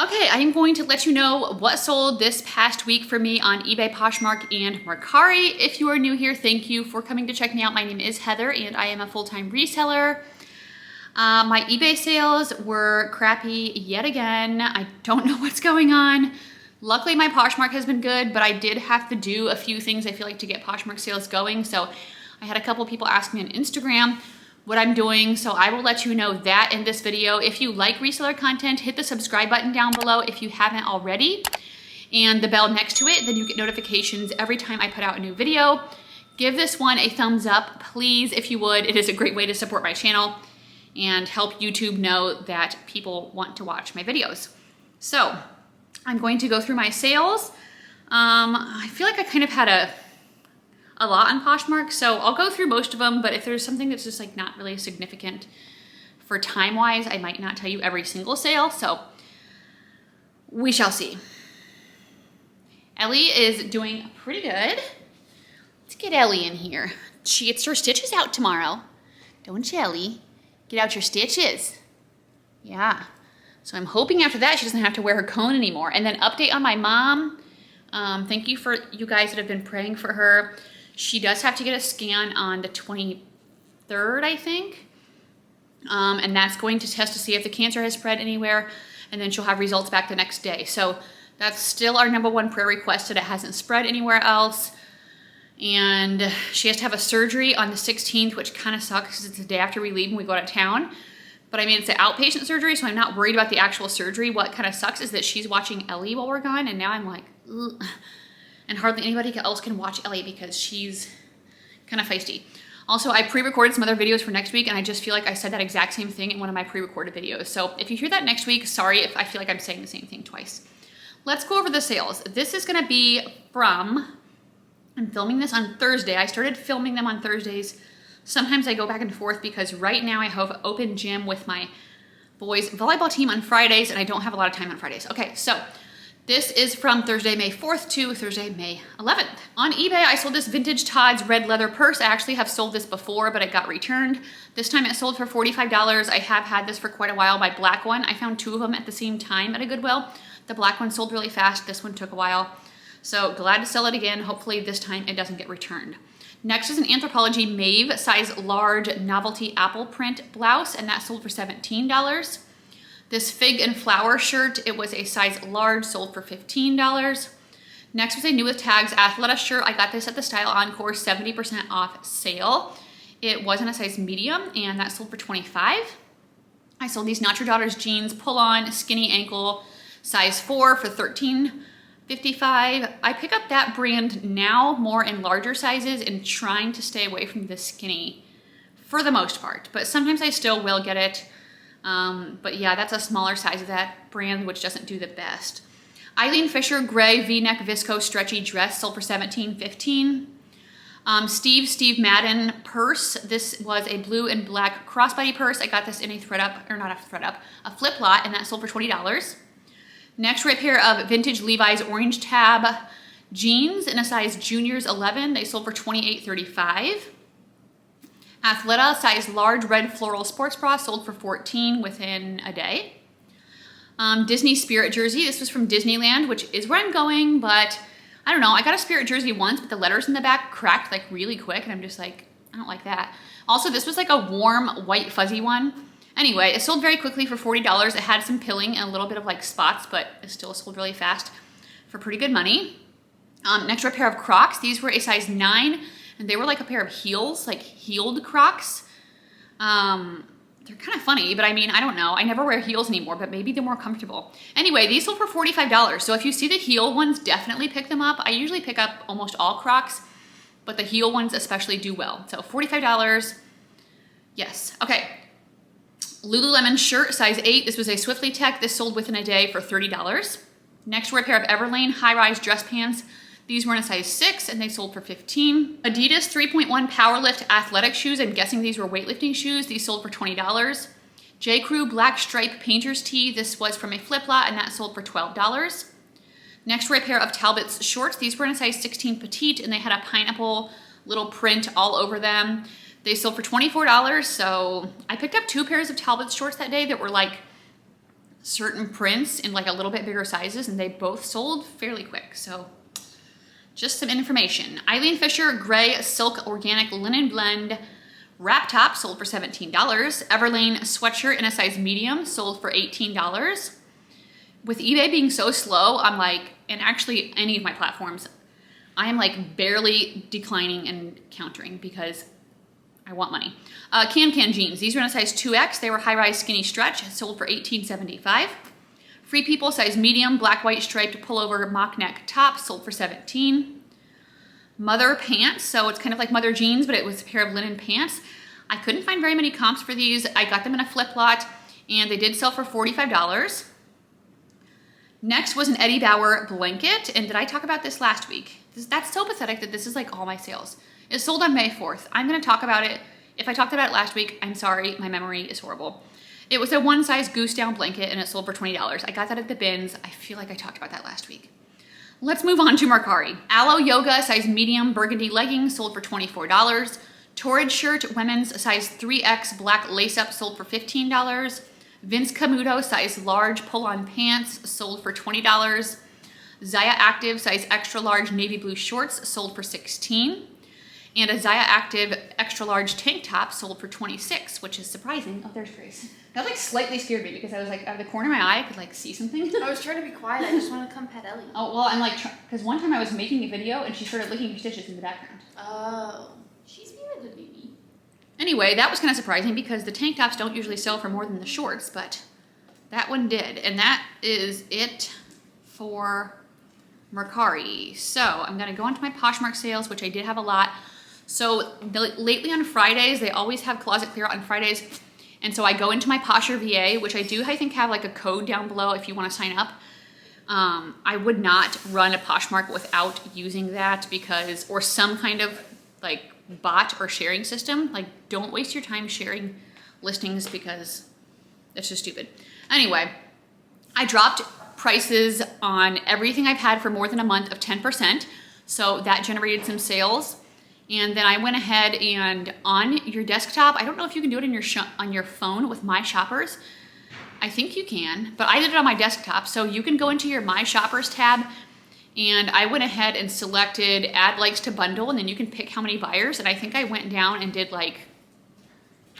Okay, I'm going to let you know what sold this past week for me on eBay, Poshmark, and Mercari. If you are new here, thank you for coming to check me out. My name is Heather, and I am a full-time reseller. My eBay sales were crappy yet again. I don't know what's going on. Luckily, my Poshmark has been good, but I did have to do a few things, I feel like, to get Poshmark sales going. So I had a couple people ask me on Instagram what I'm doing, so I will let you know that in this video. If you like reseller content, hit the subscribe button down below if you haven't already, and the bell next to it, then you get notifications every time I put out a new video. Give this one a thumbs up, please, if you would. It is a great way to support my channel and help YouTube know that people want to watch my videos. So I'm going to go through my sales. I feel like I kind of had a lot on Poshmark, so I'll go through most of them, but if there's something that's just like not really significant for time-wise, I might not tell you every single sale, so we shall see. Ellie is doing pretty good. Let's get Ellie in here. She gets her stitches out tomorrow. Don't you, Ellie? Get out your stitches. Yeah. So I'm hoping after that she doesn't have to wear her cone anymore. And then update on my mom. Thank you for you guys that have been praying for her. She does have to get a scan on the 23rd, I think. And that's going to test to see if the cancer has spread anywhere. And then she'll have results back the next day. So that's still our #1 prayer request, that it hasn't spread anywhere else. And she has to have a surgery on the 16th, which kind of sucks because it's the day after we leave and we go out of town. But I mean, it's an outpatient surgery, so I'm not worried about the actual surgery. What kind of sucks is that she's watching Ellie while we're gone, and now I'm like, ugh. And hardly anybody else can watch Ellie because she's kind of feisty. Also, I pre-recorded some other videos for next week, and I just feel like I said that exact same thing in one of my pre-recorded videos. So if you hear that next week, sorry if I feel like I'm saying the same thing twice. Let's go over the sales. This is gonna be from, I'm filming this on Thursday. I started filming them on Thursdays. Sometimes I go back and forth because right now I have open gym with my boys volleyball team on Fridays, and I don't have a lot of time on Fridays. Okay, so this is from Thursday, May 4th to Thursday, May 11th. On eBay, I sold this vintage Todd's red leather purse. I actually have sold this before, but it got returned. This time it sold for $45. I have had this for quite a while, my black one. I found 2 of them at the same time at a Goodwill. The black one sold really fast. This one took a while. So glad to sell it again. Hopefully this time it doesn't get returned. Next is an Anthropologie Maeve size large novelty apple print blouse, and that sold for $17. This fig and flower shirt, it was a size large, sold for $15. Next was a New With Tags Athleta shirt. I got this at the Style Encore 70% off sale. It was in a size medium, and that sold for $25. I sold these Not Your Daughter's jeans pull-on skinny ankle size 4 for $13.55. I pick up that brand now more in larger sizes and trying to stay away from the skinny for the most part, but sometimes I still will get it. But yeah, that's a smaller size of that brand, which doesn't do the best. Eileen Fisher gray V-neck visco stretchy dress sold for $17.15. Steve Madden purse. This was a blue and black crossbody purse. I got this in a a flip lot, and that sold for $20. Next, right pair of vintage Levi's orange tab jeans in a size juniors 11. They sold for $28.35. Athleta size large red floral sports bra sold for $14 within a day. Disney Spirit jersey. This was from Disneyland, which is where I'm going, but I don't know. I got a Spirit jersey once, but the letters in the back cracked like really quick, and I'm just like, I don't like that. Also, this was like a warm white fuzzy one. Anyway, it sold very quickly for $40. It had some pilling and a little bit of like spots, but it still sold really fast for pretty good money. Next were a pair of Crocs. These were a size 9, and they were like a pair of heels, like heeled Crocs. They're kind of funny, but I mean, I don't know. I never wear heels anymore, but maybe they're more comfortable. Anyway, these sold for $45. So if you see the heel ones, definitely pick them up. I usually pick up almost all Crocs, but the heel ones especially do well. So $45. Yes. Okay. Lululemon shirt, size 8. This was a Swiftly Tech. This sold within a day for $30. Next were a pair of Everlane high-rise dress pants. These were in a size 6, and they sold for $15. Adidas 3.1 Powerlift athletic shoes. I'm guessing these were weightlifting shoes. These sold for $20. J. Crew black stripe painter's tee. This was from a flip lot, and that sold for $12. Next were a pair of Talbot's shorts. These were in a size 16 petite, and they had a pineapple little print all over them. They sold for $24, so I picked up 2 pairs of Talbot's shorts that day that were like certain prints in like a little bit bigger sizes, and they both sold fairly quick. So just some information. Eileen Fisher Gray Silk Organic Linen Blend Wrap Top sold for $17. Everlane Sweatshirt in a size medium sold for $18. With eBay being so slow, I'm like, and actually any of my platforms, I am like barely declining and countering because I want money. Can jeans. These were in a size 2X. They were high-rise skinny stretch. Sold for $18.75. Free People size medium black white striped pullover mock neck top sold for $17. Mother pants. So it's kind of like mother jeans, but it was a pair of linen pants. I couldn't find very many comps for these. I got them in a flip lot, and they did sell for $45. Next was an Eddie Bauer blanket, and did I talk about this last week? That's so pathetic that this is like all my sales. It sold on May 4th. I'm gonna talk about it. If I talked about it last week, I'm sorry, my memory is horrible. It was a one size goose down blanket and it sold for $20. I got that at the bins. I feel like I talked about that last week. Let's move on to Mercari. Aloe Yoga size medium burgundy leggings sold for $24. Torrid shirt women's size 3X black lace up sold for $15. Vince Camuto size large pull-on pants sold for $20. Zaya Active size extra large navy blue shorts sold for $16. And a Zaya Active extra large tank top sold for $26, which is surprising. Oh, there's Grace. That like slightly scared me because I was like, out of the corner of my eye, I could like see something. I was trying to be quiet. I just want to come pet Ellie. Oh, well, I'm like, because one time I was making a video and she started licking her stitches in the background. Oh. She's being a good baby. Anyway, that was kind of surprising because the tank tops don't usually sell for more than the shorts, but that one did. And that is it for Mercari. So I'm going to go into my Poshmark sales, which I did have a lot. So lately on Fridays, they always have closet clear out on Fridays. And so I go into my Posher VA, which I think have like a code down below if you want to sign up. I would not run a Poshmark without using that because, or some kind of like bot or sharing system. Like don't waste your time sharing listings because it's just stupid. Anyway, I dropped prices on everything I've had for more than a month of 10%. So that generated some sales. And then I went ahead and on your desktop, I don't know if you can do it on your phone with My Shoppers. I think you can, but I did it on my desktop. So you can go into your My Shoppers tab, and I went ahead and selected add likes to bundle, and then you can pick how many buyers. And I think I went down and did like,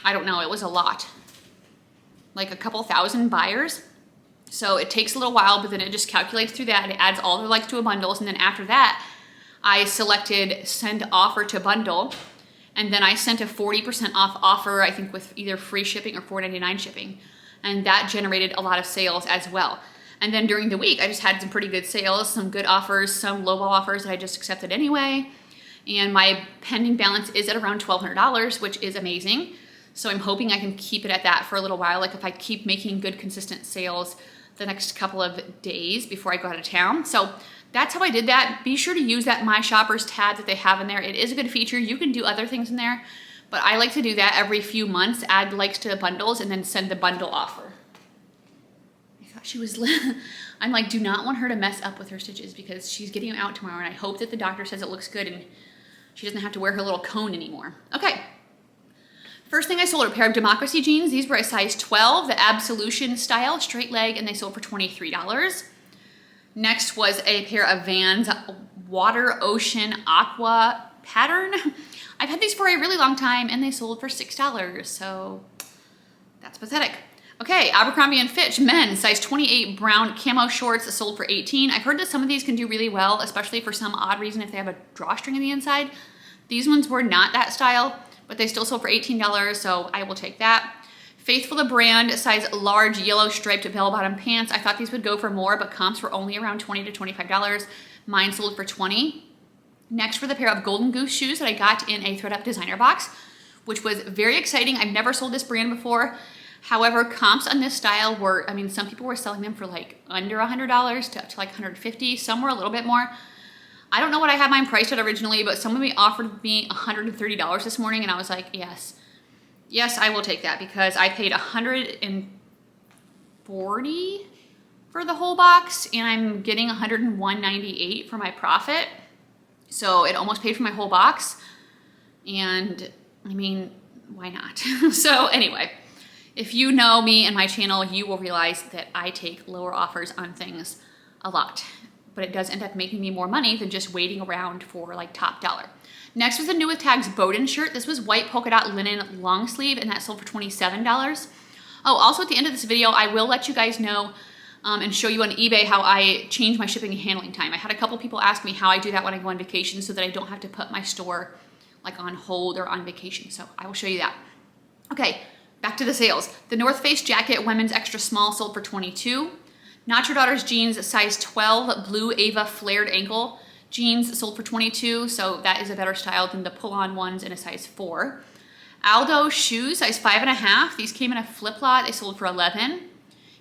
I don't know, it was a lot, like a couple thousand buyers. So it takes a little while, but then it just calculates through that. It adds all the likes to a bundles, and then after that, I selected send offer to bundle, and then I sent a 40% off offer, I think with either free shipping or $4.99 shipping. And that generated a lot of sales as well. And then during the week, I just had some pretty good sales, some good offers, some lowball offers that I just accepted anyway. And my pending balance is at around $1,200, which is amazing. So I'm hoping I can keep it at that for a little while. Like if I keep making good, consistent sales the next couple of days before I go out of town. So that's how I did that. Be sure to use that My Shoppers tab that they have in there. It is a good feature. You can do other things in there, but I like to do that every few months, add likes to the bundles, and then send the bundle offer. I thought she was, I'm like, do not want her to mess up with her stitches because she's getting them out tomorrow, and I hope that the doctor says it looks good and she doesn't have to wear her little cone anymore. Okay. First thing I sold are a pair of Democracy jeans. These were a size 12, the Absolution style, straight leg, and they sold for $23. Next was a pair of Vans Water Ocean Aqua pattern. I've had these for a really long time and they sold for $6, so that's pathetic. Okay, Abercrombie & Fitch men's size 28 brown camo shorts sold for $18. I've heard that some of these can do really well, especially for some odd reason if they have a drawstring on the inside. These ones were not that style, but they still sold for $18, so I will take that. Faithful to Brand size large yellow striped bell-bottom pants. I thought these would go for more, but comps were only around $20 to $25. Mine sold for $20. Next were the pair of Golden Goose shoes that I got in a ThredUp designer box, which was very exciting. I've never sold this brand before. However, comps on this style were, I mean, some people were selling them for like under $100 to up to like $150. Some were a little bit more. I don't know what I had mine priced at originally, but someone offered me $130 this morning, and I was like, yes. Yes, I will take that because I paid $140 for the whole box and I'm getting $101.98 for my profit. So it almost paid for my whole box. And I mean, why not? So anyway, If you know me and my channel, you will realize that I take lower offers on things a lot, but it does end up making me more money than just waiting around for like top dollar. Next was a new with tags Bowden shirt. This was white polka dot linen long sleeve and that sold for $27. Oh, also at the end of this video, I will let you guys know and show you on eBay how I change my shipping and handling time. I had a couple people ask me how I do that when I go on vacation so that I don't have to put my store like on hold or on vacation. So I will show you that. Okay, back to the sales. The North Face jacket, women's extra small, sold for $22. Not Your Daughter's jeans, size 12, blue Ava flared ankle jeans, sold for $22. So that is a better style than the pull-on ones in a size 4. Aldo shoes, size 5.5. These came in a flip lot. They sold for $11.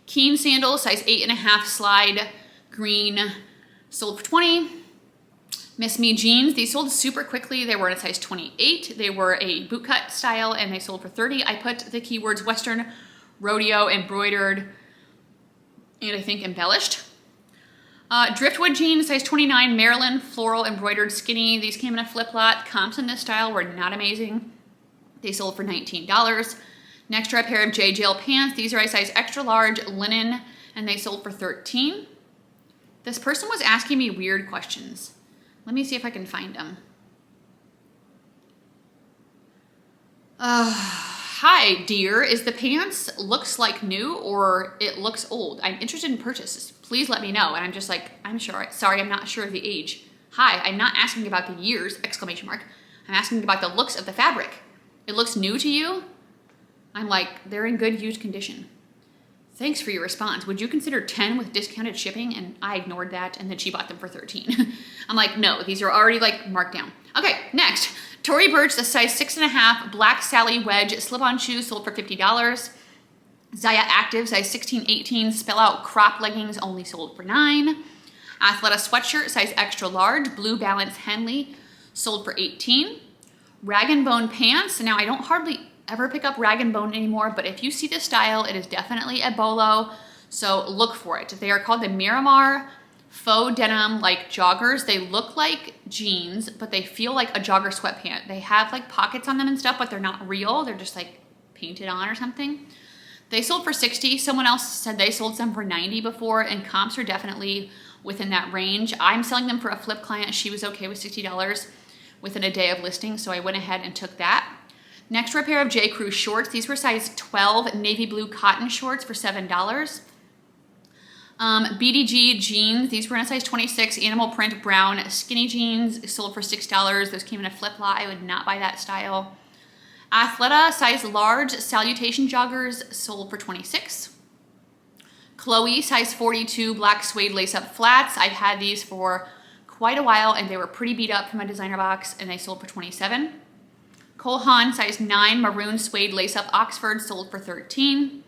Keen sandals, size 8.5 slide green, sold for $20. Miss Me jeans, these sold super quickly. They were in a size 28. They were a bootcut style and they sold for $30. I put the keywords Western, rodeo, embroidered, and I think embellished. Driftwood jeans, size 29, Maryland, floral, embroidered, skinny. These came in a flip lot. Comps in this style were not amazing. They sold for $19. Next are a pair of J. Jill pants. These are a size extra large, linen, and they sold for $13. This person was asking me weird questions. Let me see if I can find them. Hi, dear. Is the pants looks like new or it looks old? I'm interested in purchases. Please let me know. And I'm just like, I'm sure. Sorry, I'm not sure of the age. Hi, I'm not asking about the years, exclamation mark. I'm asking about the looks of the fabric. It looks new to you? I'm like, they're in good used condition. Thanks for your response. Would you consider 10 with discounted shipping? And I ignored that, and then she bought them for 13. I'm like, no, these are already like marked down. Okay, next. Tory Burch, the size 6.5 black Sally wedge slip-on shoes sold for $50. Zaya Active, size 16-18 spell-out crop leggings only sold for $9. Athleta sweatshirt, size extra large, blue Balance Henley, sold for $18. Rag & Bone pants. Now, I don't hardly ever pick up Rag & Bone anymore, but if you see this style, it is definitely a bolo, so look for it. They are called the Miramar faux denim like joggers. They look like jeans, but they feel like a jogger sweatpant. They have like pockets on them and stuff, but they're not real. They're just like painted on or something. They sold for $60. Someone else said they sold some for $90 before, and comps are definitely within that range. I'm selling them for a flip client. She was okay with $60 within a day of listing, so I went ahead and took that. Next were a pair of J. Crew shorts. These were size 12 navy blue cotton shorts for $7. BDG jeans. These were in a size 26 animal print brown skinny jeans. Sold for $6. Those came in a flip lot. I would not buy that style. Athleta size large Salutation joggers sold for $26. Chloe size 42 black suede lace-up flats. I've had these for quite a while and they were pretty beat up from a designer box and they sold for $27. Cole Haan size 9 maroon suede lace-up Oxford sold for $13.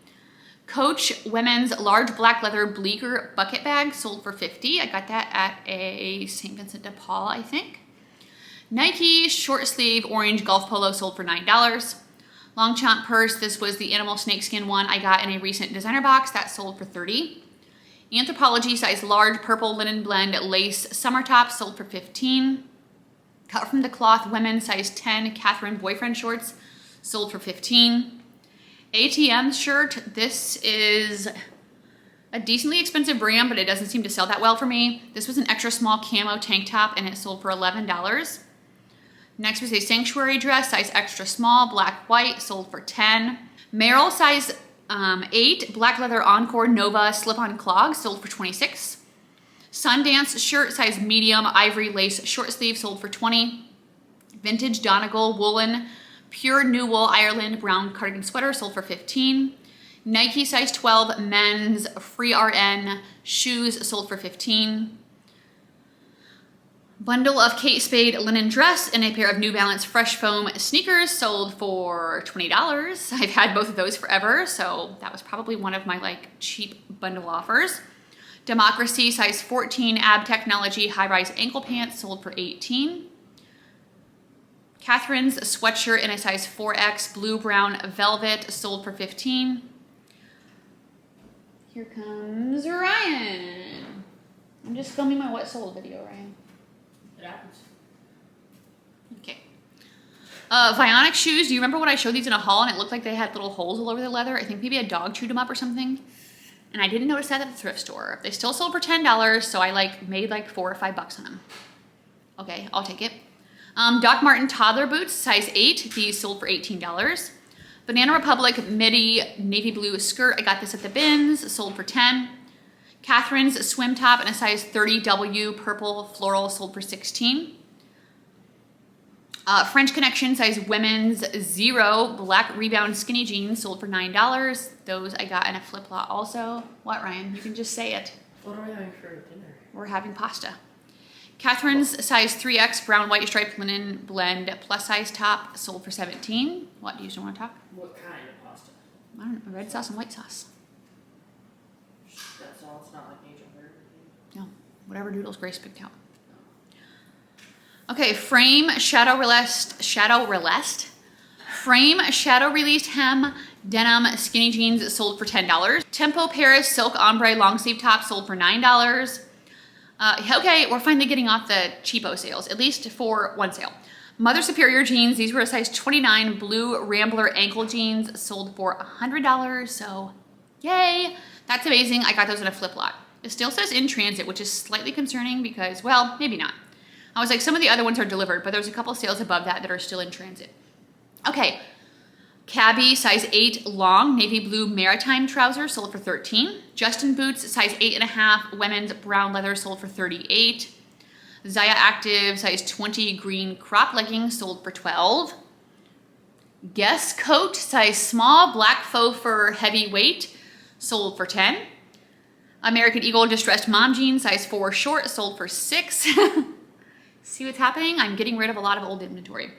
Coach women's large black leather Bleecker bucket bag sold for $50. I got that at a St. Vincent de Paul, I think. Nike short sleeve orange golf polo sold for $9. Longchamp purse, this was the animal snakeskin one I got in a recent designer box, that sold for $30. Anthropologie size large purple linen blend lace summer top sold for $15. Cut from the cloth women's size 10 Catherine boyfriend shorts sold for $15. ATM shirt, this is a decently expensive brand, but it doesn't seem to sell that well for me. This was an extra small camo tank top and it sold for $11. Next was a sanctuary dress, size extra small, black white, sold for $10. Merrill size 8 black leather Encore Nova slip-on clogs sold for $26. Sundance shirt, size medium, ivory lace short sleeve, sold for $20. Vintage Donegal woolen, pure new wool Ireland brown cardigan sweater, sold for $15. Nike size 12 men's free RN shoes, sold for $15. Bundle of Kate Spade linen dress and a pair of New Balance Fresh Foam sneakers sold for $20. I've had both of those forever, so that was probably one of my like cheap bundle offers. Democracy size 14 Ab Technology high-rise ankle pants sold for $18. Catherine's sweatshirt in a size 4X blue-brown velvet sold for $15. Here comes Ryan. I'm just filming my what sold video, Ryan. It happens. Okay. Vionic shoes. Do you remember when I showed these in a haul and it looked like they had little holes all over the leather? I think maybe a dog chewed them up or something. And I didn't notice that at the thrift store. They still sold for $10, so I like made like $4 or $5 on them. Okay, I'll take it. Doc Marten toddler boots, size 8. These sold for $18. Banana Republic midi navy blue skirt. I got this at the bins, sold for $10. Catherine's swim top in a size 30W purple floral, sold for $16. French Connection size women's 0 black rebound skinny jeans, sold for $9. Those I got in a flip lot also. What, Ryan? You can just say it. What are we having for dinner? We're having pasta. Catherine's size 3X brown white striped linen blend plus size top, sold for $17. What, do you still want to talk? What kind of pasta? I don't know, red sauce and white sauce. That's all. It's not like Asian burger. No, whatever noodles Grace picked out. Okay, frame shadow released hem denim skinny jeans, sold for $10. Tempo Paris silk ombre long sleeve top, sold for $9. Okay, we're finally getting off the cheapo sales, at least for one sale. Mother Superior jeans, these were a size 29 blue Rambler ankle jeans, sold for $100, so yay. That's amazing. I got those in a flip lot. It still says in transit, which is slightly concerning because, well, maybe not. I was like, some of the other ones are delivered, but there's a couple sales above that are still in transit. Okay, Cabby size 8 long navy blue maritime trousers, sold for $13. Justin boots size 8.5 women's brown leather, sold for $38. Zaya Active size 20 green crop leggings, sold for $12. Guess coat size small black faux fur heavyweight, sold for $10. American Eagle distressed mom jeans size 4 short, sold for $6. See what's happening? I'm getting rid of a lot of old inventory.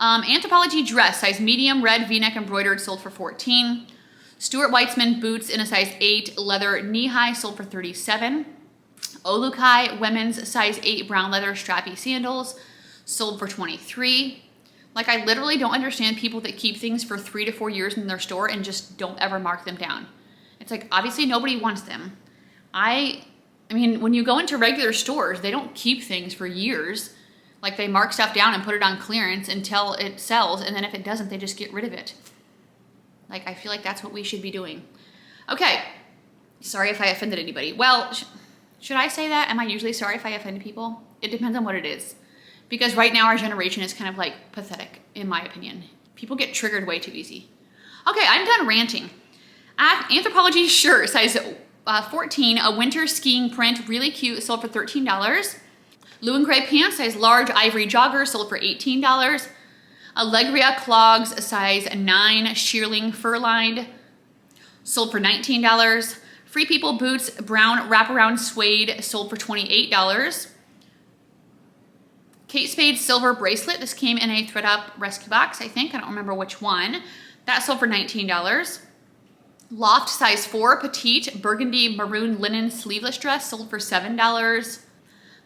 Anthropologie dress, size medium, red V-neck embroidered, sold for $14. Stuart Weitzman boots in a size 8, leather knee-high, sold for $37. Olukai women's size 8 brown leather strappy sandals, sold for $23. Like, I literally don't understand people that keep things for 3 to 4 years in their store and just don't ever mark them down. It's like, obviously nobody wants them. I mean, when you go into regular stores, they don't keep things for years. Like, they mark stuff down and put it on clearance until it sells, and then if it doesn't, they just get rid of it. Like, I feel like that's what we should be doing. Okay, sorry if I offended anybody. Well, should I say that? Am I usually sorry if I offend people? It depends on what it is. Because right now our generation is kind of like pathetic, in my opinion. People get triggered way too easy. Okay, I'm done ranting. Anthropologie shirt, size 14, a winter skiing print, really cute, sold for $13. Lou & Grey pants, size large ivory jogger, sold for $18. Allegria clogs, size 9 shearling fur lined, sold for $19. Free People boots, brown wraparound suede, sold for $28. Kate Spade's silver bracelet, this came in a ThredUp rescue box, I think. I don't remember which one. That sold for $19. Loft size 4 petite burgundy maroon linen sleeveless dress, sold for $7.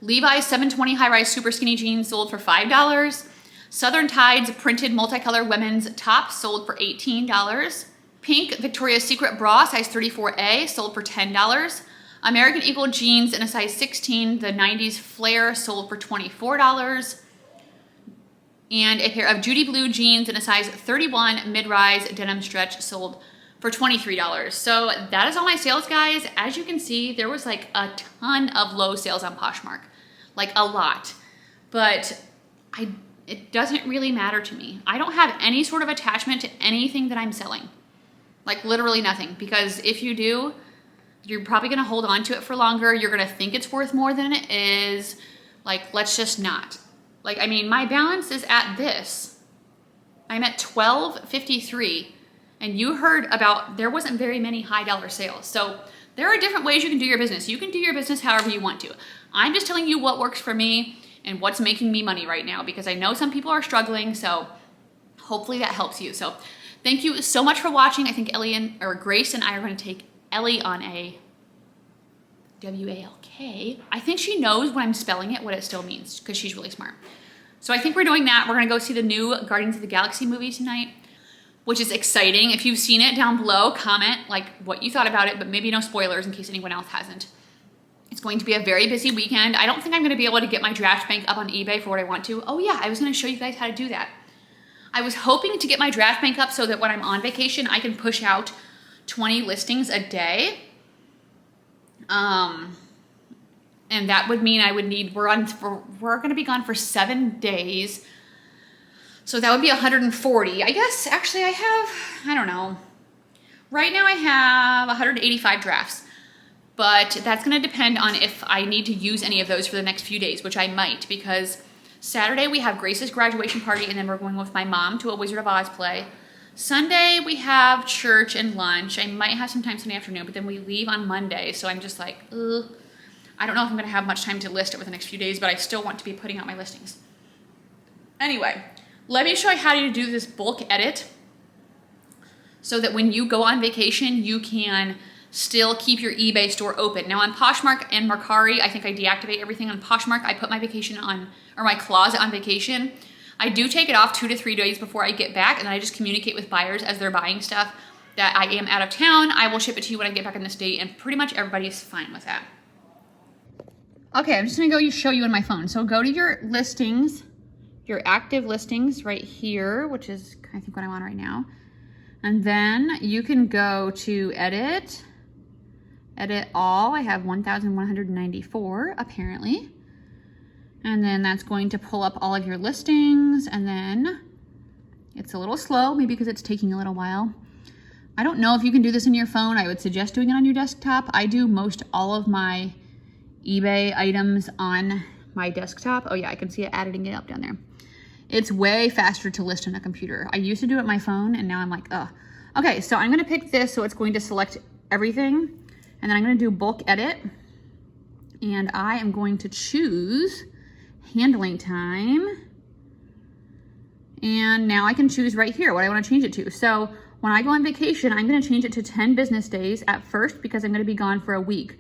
Levi's 720 high-rise super skinny jeans, sold for $5. Southern Tides printed multicolor women's top, sold for $18. Pink Victoria's Secret bra, size 34A, sold for $10. American Eagle jeans in a size 16, the 90s flare, sold for $24. And a pair of Judy Blue jeans in a size 31 mid-rise denim stretch, sold for $23. So that is all my sales, guys. As you can see, there was like a ton of low sales on Poshmark, like a lot, but it doesn't really matter to me. I don't have any sort of attachment to anything that I'm selling, like literally nothing, because if you do, you're probably gonna hold on to it for longer. You're gonna think it's worth more than it is. Like, let's just not. Like, I mean, my balance is at this. I'm at $12.53. And you heard about, there wasn't very many high dollar sales. So there are different ways you can do your business. You can do your business however you want to. I'm just telling you what works for me and what's making me money right now, because I know some people are struggling. So hopefully that helps you. So thank you so much for watching. I think Grace and I are going to take Ellie on a W-A-L-K. I think she knows when I'm spelling it, what it still means, because she's really smart. So I think we're doing that. We're going to go see the new Guardians of the Galaxy movie tonight, which is exciting. If you've seen it, down below, comment like what you thought about it, but maybe no spoilers in case anyone else hasn't. It's going to be a very busy weekend. I don't think I'm gonna be able to get my draft bank up on eBay for what I want to. Oh yeah, I was gonna show you guys how to do that. I was hoping to get my draft bank up so that when I'm on vacation, I can push out 20 listings a day. And that would mean we're going to be gone for 7 days. So that would be 140. I guess actually I don't know. Right now I have 185 drafts, but that's going to depend on if I need to use any of those for the next few days, which I might, because Saturday we have Grace's graduation party, and then we're going with my mom to a Wizard of Oz play. Sunday we have church and lunch. I might have some time Sunday afternoon, but then we leave on Monday, so I'm just like, ugh. I don't know if I'm going to have much time to list over the next few days, but I still want to be putting out my listings. Anyway, let me show you how to do this bulk edit so that when you go on vacation, you can still keep your eBay store open. Now on Poshmark and Mercari, I think I deactivate everything. On Poshmark, I put my vacation on, or my closet on vacation. I do take it off 2 to 3 days before I get back, and then I just communicate with buyers as they're buying stuff that I am out of town. I will ship it to you when I get back in the state, and pretty much everybody's fine with that. Okay, I'm just gonna go show you on my phone. So go to your listings, your active listings right here, which is I think what I'm on right now. And then you can go to edit all. I have 1,194 apparently. And then that's going to pull up all of your listings, and then it's a little slow, maybe because it's taking a little while. I don't know if you can do this on your phone. I would suggest doing it on your desktop. I do most all of my eBay items on my desktop. Oh yeah, I can see it editing it up down there. It's way faster to list on a computer. I used to do it on my phone, and now I'm like, ugh. Okay, so I'm gonna pick this, so it's going to select everything, and then I'm gonna do bulk edit, and I am going to choose handling time, and now I can choose right here what I wanna change it to. So when I go on vacation, I'm gonna change it to 10 business days at first because I'm gonna be gone for a week.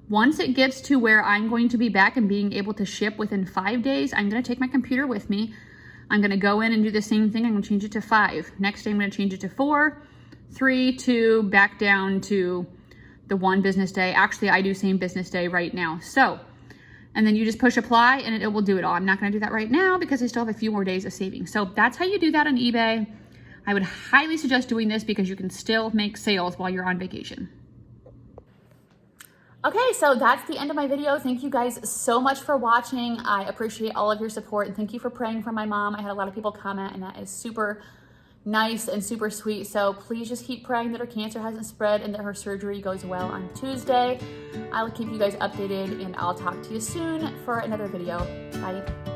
Once it gets to where I'm going to be back and being able to ship within 5 days, I'm gonna take my computer with me. I'm gonna go in and do the same thing. I'm gonna change it to 5. Next day, I'm gonna change it to 4, 3, 2, back down to the 1 business day. Actually, I do same business day right now. So, and then you just push apply and it will do it all. I'm not gonna do that right now because I still have a few more days of savings. So that's how you do that on eBay. I would highly suggest doing this because you can still make sales while you're on vacation. Okay, so that's the end of my video. Thank you guys so much for watching. I appreciate all of your support, and thank you for praying for my mom. I had a lot of people comment, and that is super nice and super sweet. So please just keep praying that her cancer hasn't spread and that her surgery goes well on Tuesday. I'll keep you guys updated, and I'll talk to you soon for another video. Bye.